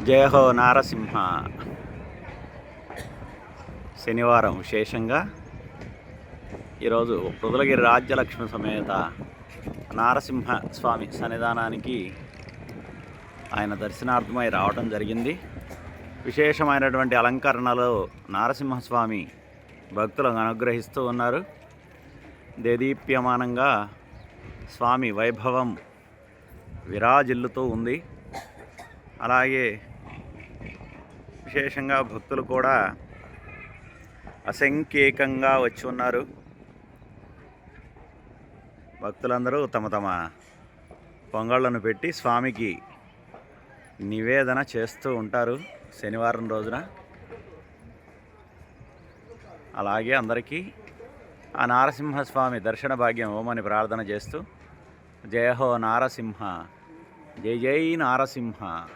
జయ హో నారసింహ. శనివారం విశేషంగా ఈరోజు పొదలగిరి రాజ్యలక్ష్మి సమేత నారసింహ స్వామి సన్నిధానానికి ఆయన దర్శనార్థమై రావడం జరిగింది. విశేషమైనటువంటి అలంకరణలో నారసింహస్వామి భక్తులను అనుగ్రహిస్తూ ఉన్నారు. దేదీప్యమానంగా స్వామి వైభవం విరాజిల్లుతూ ఉంది. అలాగే విశేషంగా భక్తులు కూడా అసంఖ్యేకంగా వచ్చి ఉన్నారు. భక్తులందరూ తమ తమ పొంగళ్లను పెట్టి స్వామికి నివేదన చేస్తూ ఉంటారు శనివారం రోజున. అలాగే అందరికీ ఆ నారసింహస్వామి దర్శన భాగ్యం ఓమని ప్రార్థన చేస్తూ జయ హో నారసింహ, జై జై నారసింహ.